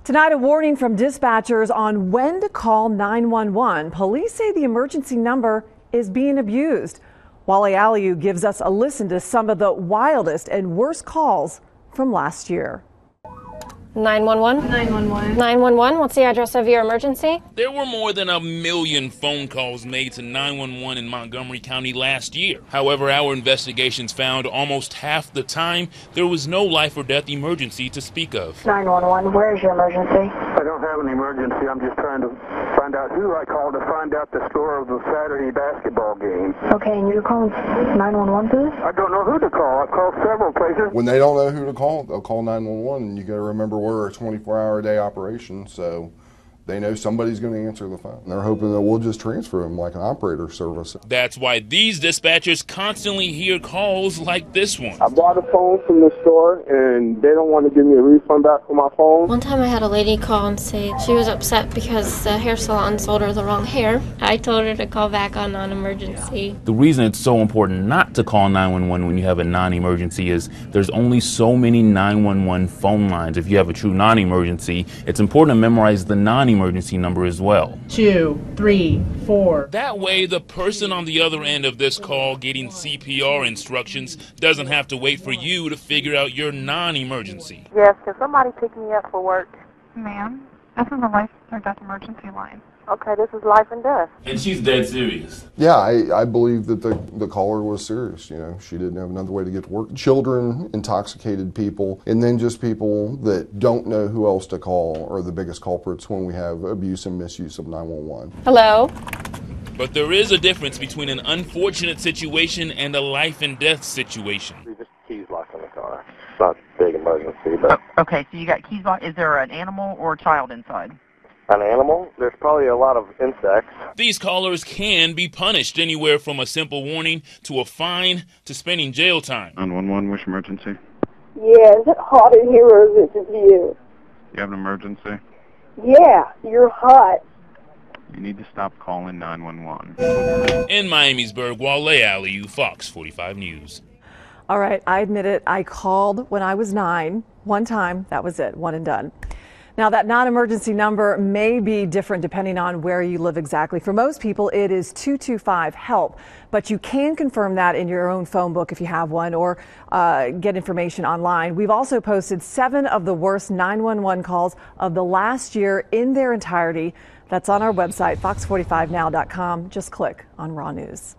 Tonight, a warning from dispatchers on when to call 911. Police say the emergency number is being abused. Wally Aliu gives us a listen to some of the wildest and worst calls from last year. 911? 911. 911, what's the address of your emergency? There were more than 1 million phone calls made to 911 in Montgomery County last year. However, our investigations found almost half the time there was no life or death emergency to speak of. 911, where's your emergency? I don't have an emergency. I'm just trying to find out who I called to find out the score of the Saturday basketball game. Okay, and you're calling 911 for this? I don't know who to call. I've called several places. When they don't know who to call, they'll call 911, and you got to remember we're a 24-hour-a-day operation, so they know somebody's going to answer the phone. They're hoping that we'll just transfer them like an operator service. That's why these dispatchers constantly hear calls like this one. I bought a phone from the store, and they don't want to give me a refund back for my phone. One time I had a lady call and say she was upset because the hair salon sold her the wrong hair. I told her to call back on non-emergency. The reason it's so important not to call 911 when you have a non-emergency is there's only so many 911 phone lines. If you have a true non-emergency, it's important to memorize the non-emergency number as well. 2, 3, 4. That way, the person on the other end of this call getting CPR instructions doesn't have to wait for you to figure out your non-emergency. Yes, can somebody pick me up for work? Ma'am, this is a life or death emergency line. Okay, this is life and death. And she's dead serious. Yeah, I believe that the caller was serious. You know, she didn't have another way to get to work. Children, intoxicated people, and then just people that don't know who else to call are the biggest culprits when we have abuse and misuse of 911. Hello? But there is a difference between an unfortunate situation and a life and death situation. Just keys locked in the car. It's not a big emergency, but... Okay, so you got keys locked. Is there an animal or a child inside? An animal? There's probably a lot of insects. These callers can be punished anywhere from a simple warning to a fine to spending jail time. 911, which emergency? Yeah, is it hot in here or is it just you? You have an emergency? Yeah, you're hot. You need to stop calling 911. In Miamisburg, Wale Aliu, Fox 45 News. All right, I admit it. I called when I was 9. One time, that was it, one and done. Now, that non-emergency number may be different depending on where you live exactly. For most people, it is 225-HELP, but you can confirm that in your own phone book if you have one, or get information online. We've also posted 7 of the worst 911 calls of the last year in their entirety. That's on our website, fox45now.com. Just click on Raw News.